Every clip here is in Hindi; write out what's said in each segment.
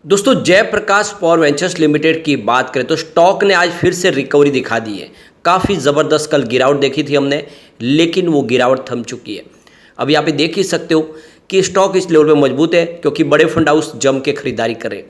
दोस्तों जयप्रकाश पावर वेंचर्स लिमिटेड की बात करें तो स्टॉक ने आज फिर से रिकवरी दिखा दी है। काफ़ी ज़बरदस्त कल गिरावट देखी थी हमने, लेकिन वो गिरावट थम चुकी है। अब यहाँ पे देख ही सकते हो कि स्टॉक इस लेवल पे मजबूत है क्योंकि बड़े फंड हाउस जम के खरीदारी कर रहे हैं।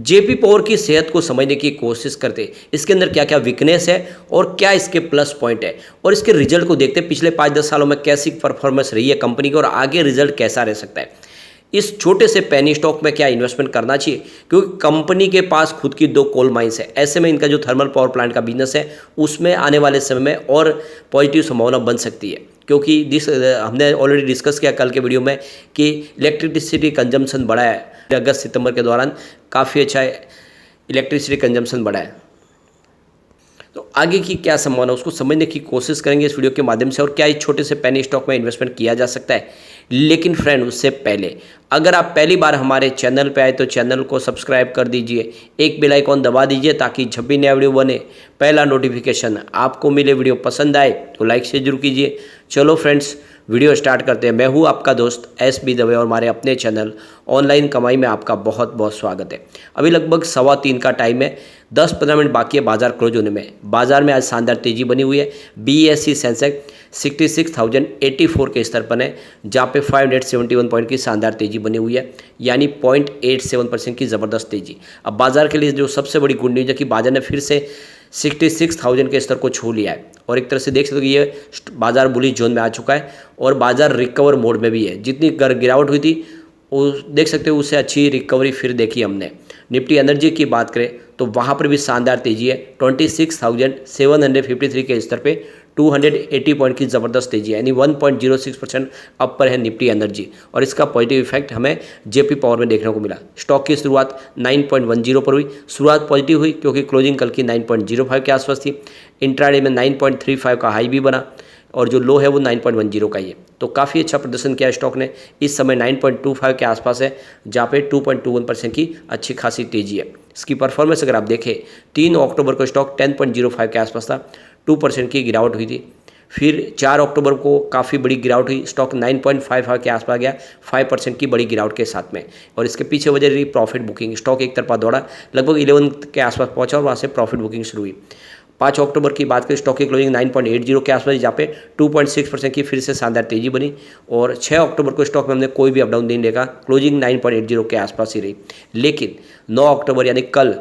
जेपी पावर की सेहत को समझने की कोशिश करते, इसके अंदर क्या क्या वीकनेस है और क्या इसके प्लस पॉइंट है, और इसके रिजल्ट को देखते पिछले 5-10 सालों में कैसी परफॉर्मेंस रही है कंपनी की और आगे रिजल्ट कैसा रह सकता है। इस छोटे से पेनी स्टॉक में क्या इन्वेस्टमेंट करना चाहिए, क्योंकि कंपनी के पास खुद की 2 कोल माइंस है। ऐसे में इनका जो थर्मल पावर प्लांट का बिजनेस है उसमें आने वाले समय में और पॉजिटिव संभावना बन सकती है, क्योंकि हमने ऑलरेडी डिस्कस किया कल के वीडियो में कि इलेक्ट्रिसिटी कंजम्पशन बढ़ा है। अगस्त सितंबर के दौरान काफ़ी अच्छा इलेक्ट्रिसिटी कंजम्पशन बढ़ा है। तो आगे की क्या संभावना उसको समझने की कोशिश करेंगे इस वीडियो के माध्यम से, और क्या इस छोटे से पेनी स्टॉक में इन्वेस्टमेंट किया जा सकता है। लेकिन फ्रेंड, उससे पहले अगर आप पहली बार हमारे चैनल पे आए तो चैनल को सब्सक्राइब कर दीजिए, एक बेल आइकॉन दबा दीजिए ताकि जब भी नया वीडियो बने पहला नोटिफिकेशन आपको मिले। वीडियो पसंद आए तो लाइक से जरूर कीजिए। चलो फ्रेंड्स, वीडियो स्टार्ट करते हैं। मैं हूँ आपका दोस्त एस बी दवे और हमारे अपने चैनल ऑनलाइन कमाई में आपका बहुत बहुत स्वागत है। अभी लगभग 2:15 का टाइम है, 10-15 मिनट बाकी है बाजार क्लोज होने में। बाजार में आज शानदार तेजी बनी हुई है। बीएसई सेंसेक्स 66,084 के स्तर पर है, जहाँ पे 571 पॉइंट की शानदार तेजी बनी हुई है, यानी 0.87% की ज़बरदस्त तेजी। अब बाजार के लिए जो सबसे बड़ी गुड न्यूज़ है कि बाजार ने फिर से 66,000 के स्तर को छू लिया है, और एक तरह से देख सकते हो कि ये बाजार बुलिश जोन में आ चुका है और बाजार रिकवर मोड में भी है। जितनी गिरावट हुई थी वो देख सकते हो, उससे अच्छी रिकवरी फिर देखी हमने। निफ्टी एनर्जी की बात करें तो वहाँ पर भी शानदार तेजी है। 26,753 के स्तर पे 280 पॉइंट की ज़बरदस्त तेजी है, यानी 1.06% अप पर है निफ्टी एनर्जी, और इसका पॉजिटिव इफेक्ट हमें जेपी पावर में देखने को मिला। स्टॉक की शुरुआत 9.10 पर हुई। शुरुआत पॉजिटिव हुई क्योंकि क्लोजिंग कल की 9.05 के आसपास थी। इंट्राडे में 9.35 का हाई भी बना और जो लो है वो 9.10 का ही है। तो काफ़ी अच्छा प्रदर्शन किया स्टॉक ने। इस समय 9.25 के आसपास है, जहाँ पे 2.21% की अच्छी खासी तेजी है। इसकी परफॉर्मेंस अगर आप देखें, 3 अक्टूबर को स्टॉक 10.05 के आसपास था, 2% की गिरावट हुई थी। फिर 4 अक्टूबर को काफ़ी बड़ी गिरावट हुई, स्टॉक 9.55 के आसपास गया, 5% की बड़ी गिरावट के साथ में, और इसके पीछे वजह रही प्रॉफिट बुकिंग। स्टॉक एक तरफा दौड़ा, लगभग 11 के आसपास पहुंचा और वहाँ से प्रॉफिट बुकिंग शुरू हुई। 5 अक्टूबर की बात करें, स्टॉक की क्लोजिंग 9.80 के आसपास, जहाँ पे 2.6% की फिर से शानदार तेजी बनी, और 6 अक्टूबर को स्टॉक में हमने कोई भी अपडाउन नहीं देखा, क्लोजिंग 9.80 के आसपास ही रही। लेकिन 9 अक्टूबर यानी कल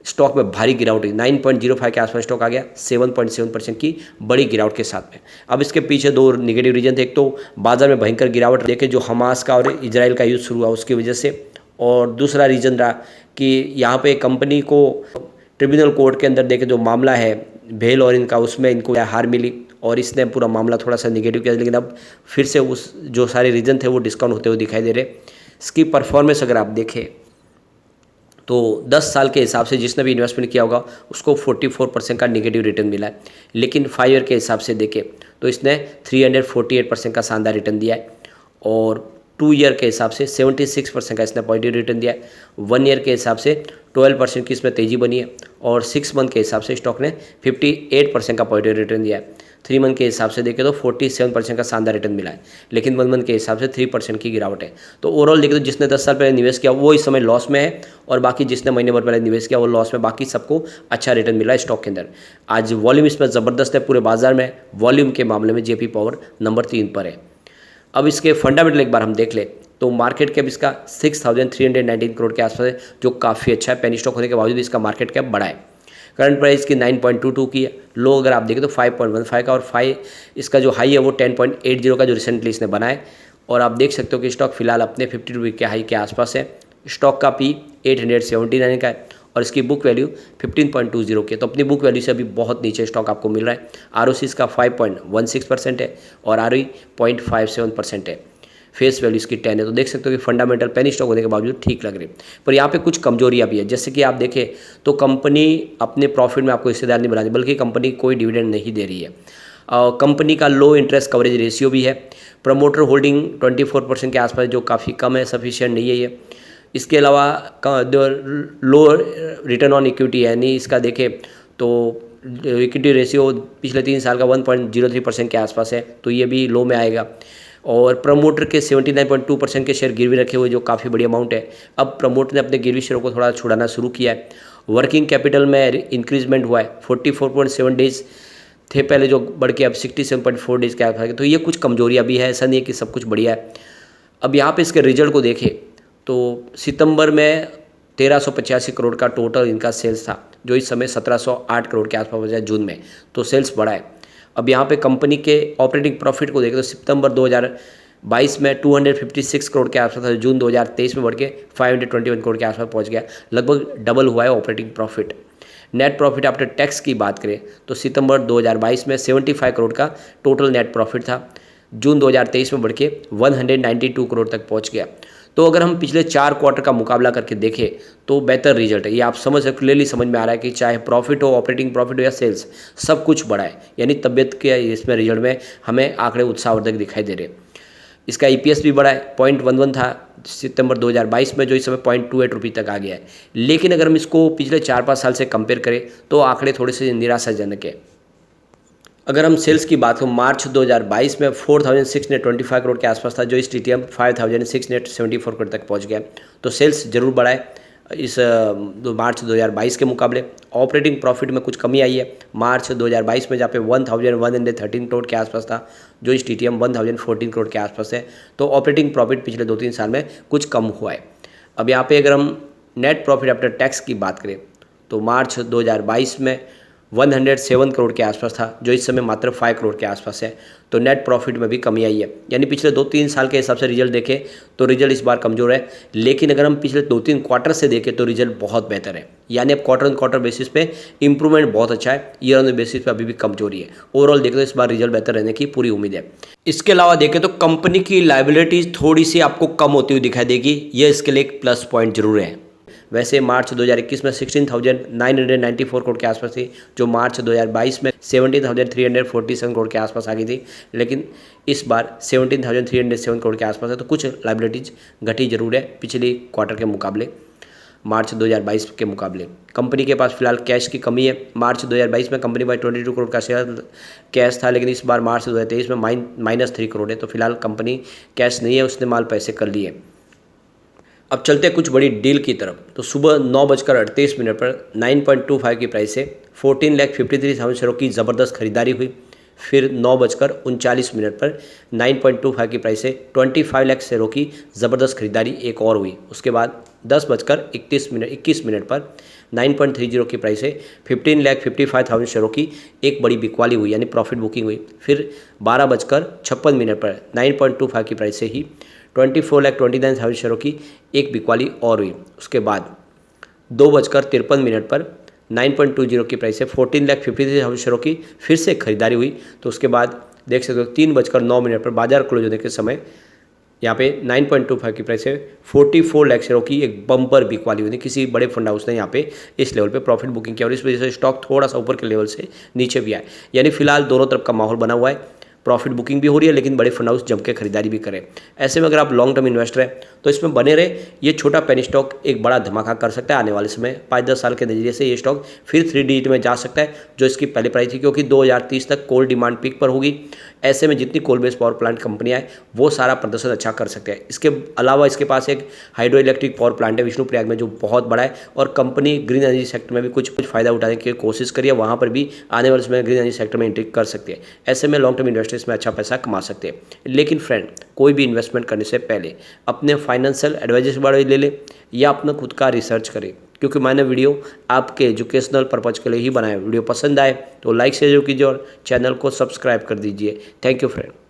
स्टॉक में भारी गिरावट हुई, 9.05 के आसपास स्टॉक आ गया, 7.7% की बड़ी गिरावट के साथ में। अब इसके पीछे 2 निगेटिव रीजन थे। एक तो बाजार में भयंकर गिरावट देखे जो हमास का और इजराइल का युद्ध शुरू हुआ उसकी वजह से, और दूसरा रीजन रहा कि यहाँ पे कंपनी को ट्रिब्यूनल कोर्ट के अंदर देखे जो मामला है भेल और इनका, उसमें इनको हार मिली और इसने पूरा मामला थोड़ा सा निगेटिव किया। लेकिन अब फिर से उस जो सारे रीजन थे वो डिस्काउंट होते हुए दिखाई दे रहे। इसकी परफॉर्मेंस अगर आप देखें तो 10 साल के हिसाब से जिसने भी इन्वेस्टमेंट किया होगा उसको 44% का नेगेटिव रिटर्न मिला है। लेकिन 5 ईयर के हिसाब से देखें तो इसने 348% का शानदार रिटर्न दिया है, और 2 ईयर के हिसाब से 76% का इसने पॉजिटिव रिटर्न दिया है। 1 ईयर के हिसाब से 12% की इसमें तेजी बनी है, और 6 मंथ के हिसाब से स्टॉक ने 58% का पॉजिटिव रिटर्न दिया है। 3 मंथ के हिसाब से देखें तो 47% का शानदार रिटर्न मिला है, लेकिन 1 मंथ के हिसाब से 3% की गिरावट है। तो ओवरऑल देखें तो जिसने 10 साल पहले निवेश किया वो इस समय लॉस में है, और बाकी जिसने महीने भर पहले निवेश किया वो लॉस में। बाकी सबको अच्छा रिटर्न मिला है स्टॉक के अंदर। आज वॉल्यूम इसमें ज़बरदस्त है, पूरे बाजार में वॉल्यूम के मामले में जेपी पावर नंबर 3 पर है। अब इसके फंडामेंटल एक बार हम देख ले तो मार्केट कैप इसका 6,319 करोड़ के आसपास है, जो काफ़ी अच्छा है। पेनी स्टॉक होने के बावजूद इसका मार्केट कैप बढ़ा है। करंट प्राइस की 9.22 की है। लो अगर आप देखें तो 5.15 का, और 5 इसका जो हाई है वो 10.80 का जो रिसेंटली इसने बना है। और आप देख सकते हो कि स्टॉक फिलहाल अपने 50 रुपये के हाई के आसपास है। स्टॉक का पी 879 का है, और इसकी बुक वैल्यू 15.20 की है। तो अपनी बुक वैल्यू से अभी बहुत नीचे स्टॉक आपको मिल रहा है। आरओसी इसका 5.16% है, और आरओई 0.57% है। फेस वैल्यू इसकी 10 है। तो देख सकते हो कि फंडामेंटल पेनी स्टॉक होने के बावजूद ठीक लग रही है। पर यहाँ पे कुछ कमजोरियाँ भी है, जैसे कि आप देखें तो कंपनी अपने प्रॉफिट में आपको हिस्सेदार नहीं बनाती, बल्कि कंपनी कोई डिविडेंड नहीं दे रही है। कंपनी का लो इंटरेस्ट कवरेज रेशियो भी है। प्रमोटर होल्डिंग 24% के आसपास, जो काफ़ी कम है, सफिशिएंट नहीं है ये। इसके अलावा लो रिटर्न ऑन इक्विटी है, यानी इसका देखें तो इक्विटी रेशियो पिछले 3 साल का 1.03% के आसपास है, तो ये भी लो में आएगा। और प्रमोटर के 79.2% के शेयर गिरवी रखे हुए, जो काफ़ी बड़ी अमाउंट है। अब प्रमोटर ने अपने गिरवी शेयरों को थोड़ा छुड़ाना शुरू किया है। वर्किंग कैपिटल में इंक्रीजमेंट हुआ है, 44.7 डेज थे पहले, जो बढ़ के अब 67.4 डेज के आसपास। तो ये कुछ कमजोरियाँ भी है, ऐसा नहीं है कि सब कुछ बढ़िया है। अब यहाँ पे इसके रिजल्ट को देखें तो सितंबर में 1385 करोड़ का टोटल इनका सेल्स था, जो इस समय 1708 करोड़ के आसपास बचा जून में, तो सेल्स बढ़ा है। अब यहाँ पे कंपनी के ऑपरेटिंग प्रॉफिट को देखें तो सितंबर 2022 में 256 करोड़ के आसपास था, जून 2023 में बढ़ के 521 करोड़ के आसपास पहुँच गया, लगभग डबल हुआ है operating profit. Net profit after tax की बात करें तो सितंबर 2022 में 75 करोड़ का टोटल नेट प्रॉफिट था, जून 2023 में बढ़ के 192 करोड़ तक पहुंच गया। तो अगर हम पिछले 4 क्वार्टर का मुकाबला करके देखें तो बेहतर रिजल्ट है, ये आप समझ सकते, क्लियरली समझ में आ रहा है कि चाहे प्रॉफिट हो, ऑपरेटिंग प्रॉफिट हो या सेल्स, सब कुछ बढ़ा है। यानी तबियत के इसमें रिजल्ट में हमें आंकड़े उत्साहवर्धक दिखाई दे रहे हैं। इसका EPS भी बढ़ा है, 0.11 था सितंबर 2022 में, जो इस समय 0.28 रुपये तक आ गया है। लेकिन अगर हम इसको पिछले 4-5 साल से कंपेयर करें तो आंकड़े थोड़े से निराशाजनक है। अगर हम सेल्स की बात करें, मार्च 2022 में 4625 करोड़ के आसपास था, जो इस TTM 5674 करोड़ तक पहुंच गया। तो सेल्स जरूर बढ़ा है इस मार्च 2022 के मुकाबले। ऑपरेटिंग प्रॉफिट में कुछ कमी आई है मार्च 2022 में, जहाँ पे 1113 करोड़ के आसपास था, जो इस TTM 1014 करोड़ के आसपास है। तो ऑपरेटिंग प्रॉफिट पिछले 2-3 साल में कुछ कम हुआ है। अब यहाँ पे अगर हम नेट प्रॉफिट आफ्टर टैक्स की बात करें तो मार्च 2022 में 107 करोड़ के आसपास था, जो इस समय मात्र 5 करोड़ के आसपास है। तो नेट प्रॉफिट में भी कमी आई है। यानी पिछले 2-3 साल के हिसाब से रिजल्ट देखें तो रिजल्ट इस बार कमज़ोर है, लेकिन अगर हम पिछले 2-3 क्वार्टर से देखें तो रिजल्ट बहुत बेहतर है। यानी अब क्वार्टर ऑन क्वार्टर बेसिस पे इंप्रूवमेंट बहुत अच्छा है, ईयर ऑन बेसिस पे अभी भी कमजोरी है। ओवरऑल देखें तो इस बार रिजल्ट बेहतर रहने की पूरी उम्मीद है। इसके अलावा देखें तो कंपनी की लायबिलिटीज़ थोड़ी सी आपको कम होती हुई दिखाई देगी, यह इसके लिए एक प्लस पॉइंट जरूर है। वैसे मार्च 2021 में 16,994 करोड़ के आसपास थी, जो मार्च 2022 में 17,347 करोड़ के आसपास आ गई थी, लेकिन इस बार 17,307 करोड़ के आसपास है। तो कुछ लायबिलिटीज घटी जरूर है पिछली क्वार्टर के मुकाबले, मार्च 2022 के मुकाबले। कंपनी के पास फिलहाल कैश की कमी है। मार्च 2022 में कंपनी पास 22 करोड़ का शेयर कैश था, लेकिन इस बार मार्च 2023 में -3 करोड़ है। तो फिलहाल कंपनी कैश नहीं है, उसने माल पैसे कर लिए। अब चलते हैं कुछ बड़ी डील की तरफ। तो सुबह 9:38 पर 9.25 की प्राइस से 14,53,000 शेयरों की ज़बरदस्त खरीदारी हुई। फिर 9:39 पर 9.25 की प्राइस से 25 लाख शेयरों की ज़बरदस्त खरीदारी एक और हुई। उसके बाद 10:21 पर 9.30 की प्राइस से 15,55,000 शेयरों की एक बड़ी बिकवाली हुई, यानी प्रॉफिट बुकिंग हुई। फिर 12:56 पर 9.25 की प्राइस से ही 24,29,000 शेयरों की एक बिकवाली और हुई। उसके बाद 2:53 पर 9.20 की प्राइस से 14,53,000 शेयरों की फिर से खरीदारी हुई। तो उसके बाद देख सकते हो 3:09 पर बाजार क्लोज होने के समय यहाँ पे 9.25 की प्राइस से 44 लाख शेयरों की एक बम्पर बिकवाली हुई थी। किसी बड़े फंड हाउस ने यहाँ पे इस लेवल पे प्रॉफिट बुकिंग किया और इस वजह से स्टॉक थोड़ा सा ऊपर के लेवल से नीचे भी आया। यानी फिलहाल दोनों तरफ का माहौल बना हुआ है, प्रॉफिट बुकिंग भी हो रही है, लेकिन बड़े फंड हाउस जम के खरीदारी भी करें। ऐसे में अगर आप लॉन्ग टर्म इन्वेस्टर हैं तो इसमें बने रहे। ये छोटा पेनी स्टॉक एक बड़ा धमाका कर सकता है आने वाले समय। 5-10 साल के नजरिए से ये स्टॉक फिर 3 डिजिट में जा सकता है, जो इसकी पहले प्राइस थी, क्योंकि 2030 तक कोल डिमांड पीक पर होगी। ऐसे में जितनी कोल बेस्ड पावर प्लांट कंपनियां हैं वो सारा प्रदर्शन अच्छा कर सकते हैं। इसके अलावा इसके पास एक हाइड्रो इलेक्ट्रिक पावर प्लांट है विष्णुप्रयाग में, जो बहुत बड़ा है, और कंपनी ग्रीन एनर्जी सेक्टर में भी कुछ फ़ायदा उठाने की कोशिश करिए। वहाँ पर भी आने वाले समय ग्रीन एनर्जी सेक्टर में एंट्री कर सकते हैं। ऐसे में लॉन्ग टर्म इन्वेस्टर्स में अच्छा पैसा कमा सकते हैं। लेकिन फ्रेंड, कोई भी इन्वेस्टमेंट करने से पहले अपने फाइनेंशियल एडवाइजर से बारे ले ले या अपना खुद का रिसर्च करें, क्योंकि मैंने वीडियो आपके एजुकेशनल पर्पज़ के लिए ही बनाया। वीडियो पसंद आए तो लाइक शेयर कीजिए और चैनल को सब्सक्राइब कर दीजिए। Thank you friend.